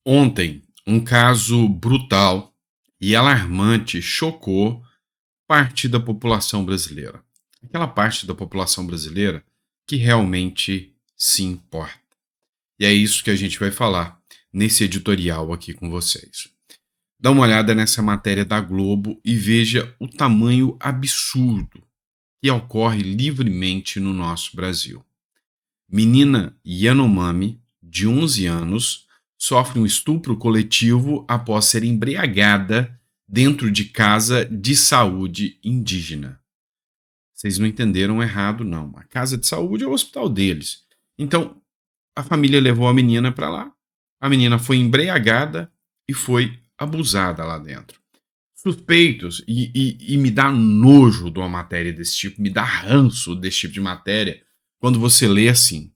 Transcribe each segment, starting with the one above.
Ontem, um caso brutal e alarmante chocou parte da população brasileira. Aquela parte da população brasileira que realmente se importa. E é isso que a gente vai falar nesse editorial aqui com vocês. Dá uma olhada nessa matéria da Globo e veja o tamanho absurdo que ocorre livremente no nosso Brasil. Menina Yanomami, de 11 anos, sofre um estupro coletivo após ser embriagada dentro de casa de saúde indígena. Vocês não entenderam errado, não. A casa de saúde é o hospital deles. Então, a família levou a menina para lá. A menina foi embriagada e foi abusada lá dentro. Suspeitos, e me dá nojo de uma matéria desse tipo, me dá ranço desse tipo de matéria, quando você lê assim.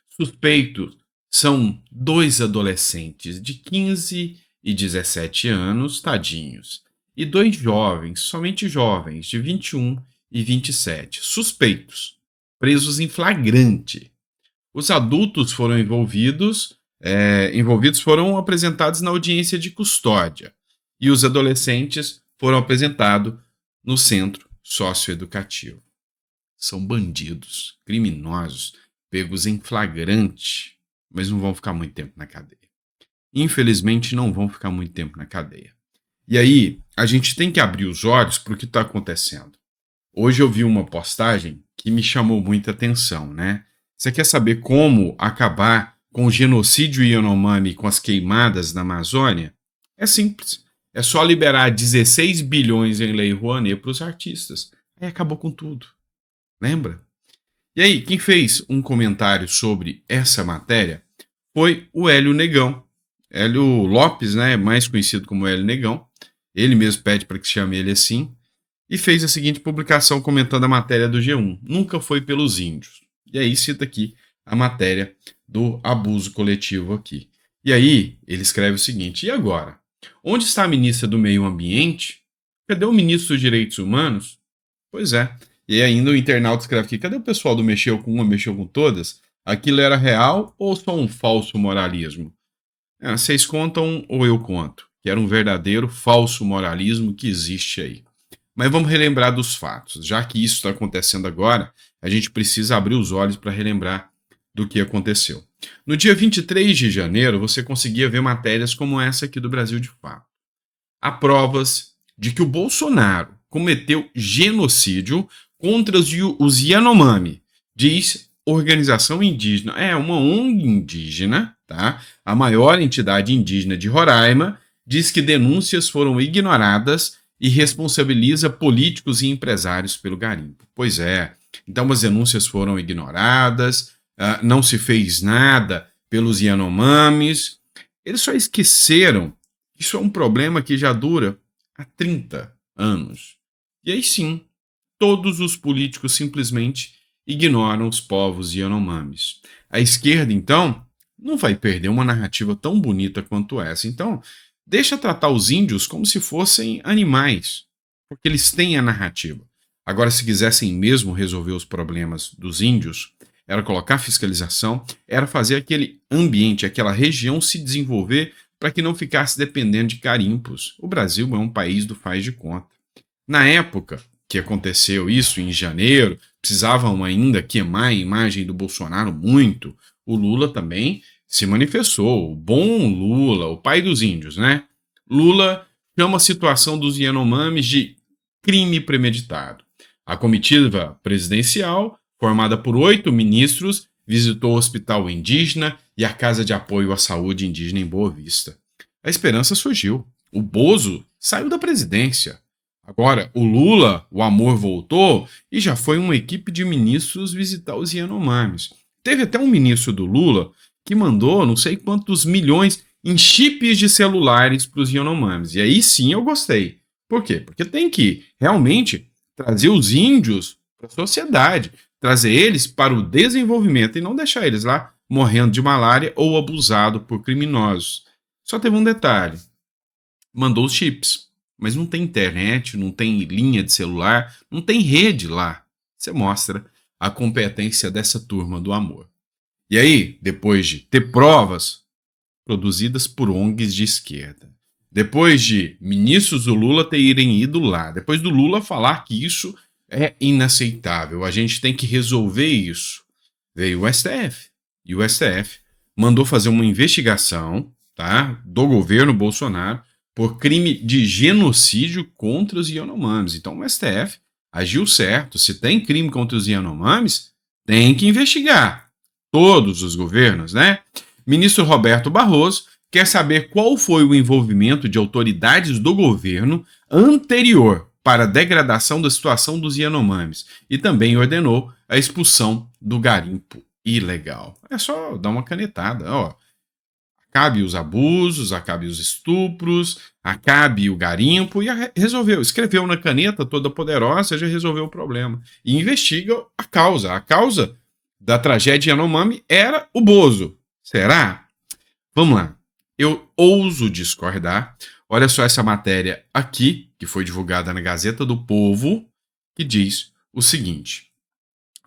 Suspeitos são dois adolescentes de 15 e 17 anos, tadinhos, e dois jovens, somente jovens, de 21 e 27, suspeitos, presos em flagrante. Os adultos foram envolvidos foram apresentados na audiência de custódia e os adolescentes foram apresentados no centro socioeducativo. São bandidos, criminosos, pegos em flagrante, mas não vão ficar muito tempo na cadeia. Infelizmente, não vão ficar muito tempo na cadeia. E aí, a gente tem que abrir os olhos para o que está acontecendo. Hoje eu vi uma postagem que me chamou muita atenção, né? Você quer saber como acabar com o genocídio Yanomami e com as queimadas na Amazônia? É simples. É só liberar 16 bilhões em Lei Rouanet para os artistas. Aí acabou com tudo. Lembra? E aí, quem fez um comentário sobre essa matéria foi o Hélio Negão. Hélio Lopes, né, mais conhecido como Hélio Negão. Ele mesmo pede para que se chame ele assim. E fez a seguinte publicação comentando a matéria do G1. Nunca foi pelos índios. E aí cita aqui a matéria do abuso coletivo aqui. E aí ele escreve o seguinte: e agora? Onde está a ministra do Meio Ambiente? Cadê o ministro dos Direitos Humanos? Pois é. E ainda o internauta escreve aqui: cadê o pessoal do mexeu com uma, mexeu com todas? Aquilo era real ou só um falso moralismo? Vocês contam ou eu conto? Que era um verdadeiro falso moralismo que existe aí. Mas vamos relembrar dos fatos. Já que isso está acontecendo agora, a gente precisa abrir os olhos para relembrar do que aconteceu. No dia 23 de janeiro, você conseguia ver matérias como essa aqui do Brasil de Fato. Há provas de que o Bolsonaro cometeu genocídio contra os Yanomami, diz organização indígena. É uma ONG indígena, tá? A maior entidade indígena de Roraima, diz que denúncias foram ignoradas e responsabiliza políticos e empresários pelo garimpo. Pois é, então as denúncias foram ignoradas, não se fez nada pelos Yanomamis. Eles só esqueceram que isso é um problema que já dura há 30 anos. E aí sim, todos os políticos simplesmente ignoram os povos Yanomamis. A esquerda, então, não vai perder uma narrativa tão bonita quanto essa. Então, deixa tratar os índios como se fossem animais, porque eles têm a narrativa. Agora, se quisessem mesmo resolver os problemas dos índios, era colocar fiscalização, era fazer aquele ambiente, aquela região se desenvolver para que não ficasse dependendo de garimpos. O Brasil é um país do faz de conta. Na época que aconteceu isso, em janeiro, precisavam ainda queimar a imagem do Bolsonaro muito. O Lula também se manifestou, o bom Lula, o pai dos índios, né? Lula chama a situação dos Yanomamis de crime premeditado. A comitiva presidencial, formada por 8 ministros, visitou o hospital indígena e a Casa de Apoio à Saúde Indígena em Boa Vista. A esperança surgiu. O Bozo saiu da presidência. Agora, o Lula, o amor voltou e já foi uma equipe de ministros visitar os Yanomamis. Teve até um ministro do Lula que mandou não sei quantos milhões em chips de celulares para os Yanomamis. E aí sim eu gostei. Por quê? Porque tem que realmente trazer os índios para a sociedade, trazer eles para o desenvolvimento e não deixar eles lá morrendo de malária ou abusado por criminosos. Só teve um detalhe: mandou os chips, mas não tem internet, não tem linha de celular, não tem rede lá. Você mostra a competência dessa turma do amor. E aí, depois de ter provas, produzidas por ONGs de esquerda. Depois de ministros do Lula terem ido lá, depois do Lula falar que isso é inaceitável, a gente tem que resolver isso, veio o STF. E o STF mandou fazer uma investigação, tá, do governo Bolsonaro por crime de genocídio contra os Yanomamis. Então o STF agiu certo. Se tem crime contra os Yanomamis, tem que investigar. Todos os governos, né? Ministro Roberto Barroso quer saber qual foi o envolvimento de autoridades do governo anterior para a degradação da situação dos Yanomamis e também ordenou a expulsão do garimpo ilegal. É só dar uma canetada, ó. Acabe os abusos, acabe os estupros, acabe o garimpo e resolveu. Escreveu na caneta toda poderosa, já resolveu o problema. E investiga a causa. A causa da tragédia Yanomami era o Bozo. Será? Vamos lá. Eu ouso discordar. Olha só essa matéria aqui, que foi divulgada na Gazeta do Povo, que diz o seguinte: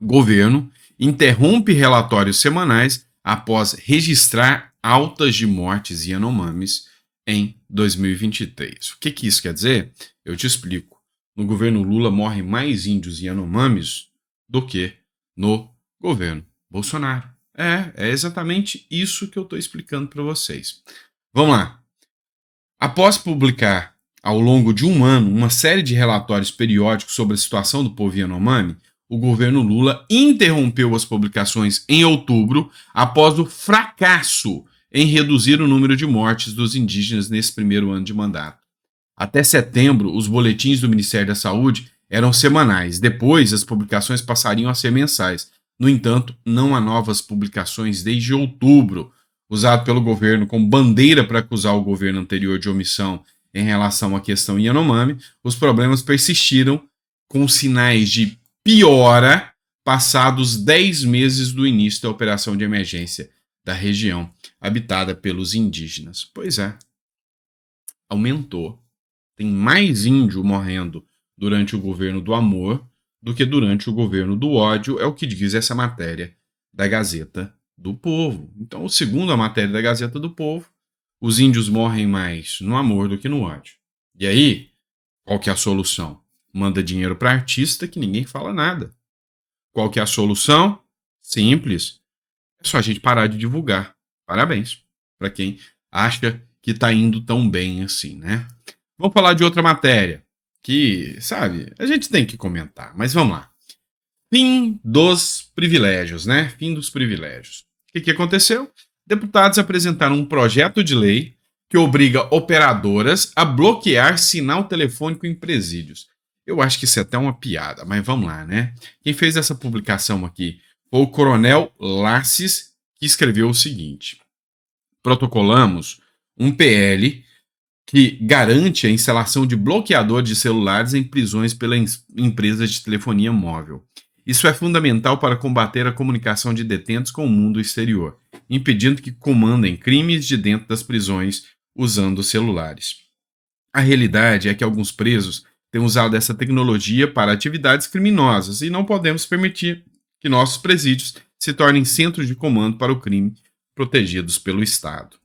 governo interrompe relatórios semanais após registrar altas de mortes Yanomamis em 2023. O que isso quer dizer? Eu te explico. No governo Lula morrem mais índios Yanomamis do que no governo Bolsonaro. É exatamente isso que eu estou explicando para vocês. Vamos lá. Após publicar ao longo de um ano uma série de relatórios periódicos sobre a situação do povo Yanomami, o governo Lula interrompeu as publicações em outubro após o fracasso em reduzir o número de mortes dos indígenas nesse primeiro ano de mandato. Até setembro, os boletins do Ministério da Saúde eram semanais. Depois, as publicações passariam a ser mensais. No entanto, não há novas publicações desde outubro, usado pelo governo como bandeira para acusar o governo anterior de omissão em relação à questão Yanomami. Os problemas persistiram com sinais de piora passados 10 meses do início da operação de emergência da região habitada pelos indígenas. Pois é, aumentou. Tem mais índio morrendo durante o governo do amor do que durante o governo do ódio, é o que diz essa matéria da Gazeta do Povo. Então, segundo a matéria da Gazeta do Povo, os índios morrem mais no amor do que no ódio. E aí, qual que é a solução? Manda dinheiro para artista que ninguém fala nada. Qual que é a solução? Simples. É só a gente parar de divulgar. Parabéns para quem acha que está indo tão bem assim, né? Vamos falar de outra matéria que, sabe, a gente tem que comentar, mas vamos lá. Fim dos privilégios, né? Fim dos privilégios. O que aconteceu? Deputados apresentaram um projeto de lei que obriga operadoras a bloquear sinal telefônico em presídios. Eu acho que isso é até uma piada, mas vamos lá, né? Quem fez essa publicação aqui foi o Coronel Lasses, que escreveu o seguinte: protocolamos um PL que garante a instalação de bloqueador de celulares em prisões pela empresa de telefonia móvel. Isso é fundamental para combater a comunicação de detentos com o mundo exterior, impedindo que comandem crimes de dentro das prisões usando celulares. A realidade é que alguns presos têm usado essa tecnologia para atividades criminosas e não podemos permitir que nossos presídios se tornem centros de comando para o crime protegidos pelo Estado.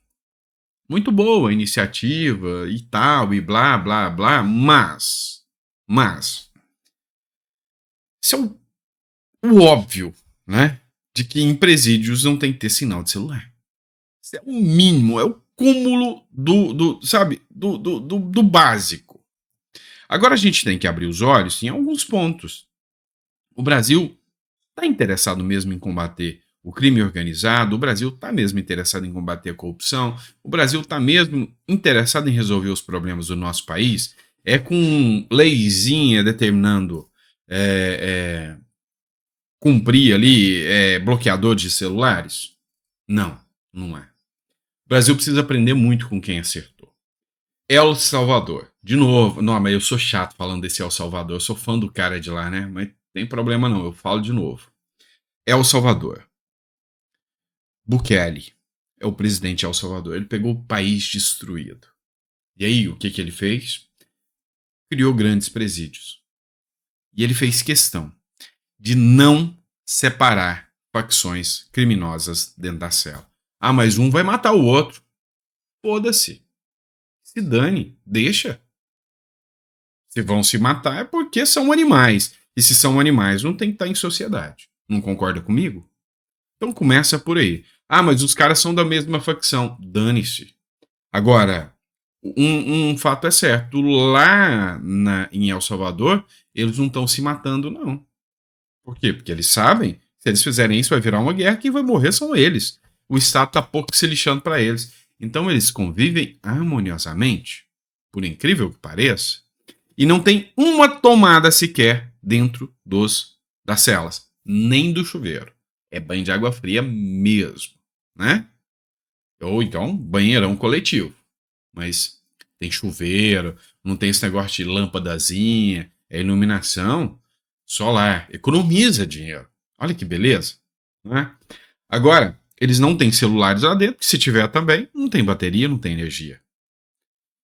Muito boa a iniciativa e tal, e blá, blá, blá, mas, isso é o óbvio, né? De que em presídios não tem que ter sinal de celular. Isso é o mínimo, é o cúmulo do básico. Agora a gente tem que abrir os olhos em alguns pontos. O Brasil está interessado mesmo em combater o crime organizado, o Brasil está mesmo interessado em combater a corrupção, o Brasil está mesmo interessado em resolver os problemas do nosso país, é com leizinha determinando cumprir ali bloqueador de celulares? Não, não é. O Brasil precisa aprender muito com quem acertou. El Salvador. De novo, não, mas eu sou chato falando desse El Salvador, eu sou fã do cara de lá, né? Mas tem problema não, eu falo de novo. El Salvador. Bukele é o presidente de El Salvador. Ele pegou o país destruído. E aí, o que ele fez? Criou grandes presídios. E ele fez questão de não separar facções criminosas dentro da cela. Ah, mas um vai matar o outro. foda-se. Se dane, deixa. Se vão se matar é porque são animais. E se são animais, não tem que estar em sociedade. Não concorda comigo? Então começa por aí. Ah, mas os caras são da mesma facção. Dane-se. Agora, um fato é certo. Lá em El Salvador, eles não estão se matando, não. Por quê? Porque eles sabem que se eles fizerem isso, vai virar uma guerra. Quem vai morrer são eles. O Estado tá pouco se lixando para eles. Então eles convivem harmoniosamente, por incrível que pareça, e não tem uma tomada sequer dentro das celas, nem do chuveiro. É banho de água fria mesmo, né? Ou então banheirão coletivo. Mas tem chuveiro, não tem esse negócio de lâmpadazinha, é iluminação solar, economiza dinheiro. Olha que beleza, né? Agora, eles não têm celulares lá dentro, que se tiver também, não tem bateria, não tem energia.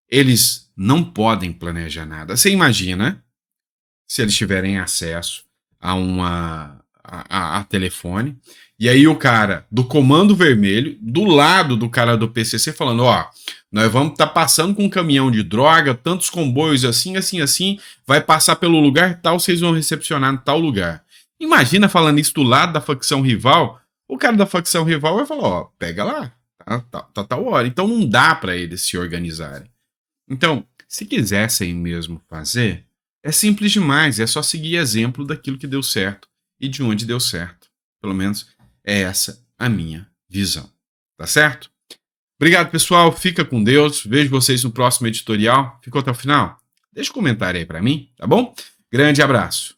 Eles não podem planejar nada. Você imagina se eles tiverem acesso a telefone, e aí o cara do Comando Vermelho, do lado do cara do PCC, falando, ó, nós vamos estar passando com um caminhão de droga, tantos comboios assim, assim, assim, vai passar pelo lugar tal, vocês vão recepcionar em tal lugar. Imagina falando isso do lado da facção rival, o cara da facção rival vai falar, ó, pega lá, tá tal hora. Então não dá para eles se organizarem. Então, se quisessem mesmo fazer, é simples demais, é só seguir exemplo daquilo que deu certo e de onde deu certo. Pelo menos é essa a minha visão. Tá certo? Obrigado, pessoal. Fica com Deus. Vejo vocês no próximo editorial. Ficou até o final? Deixa um comentário aí para mim, tá bom? Grande abraço.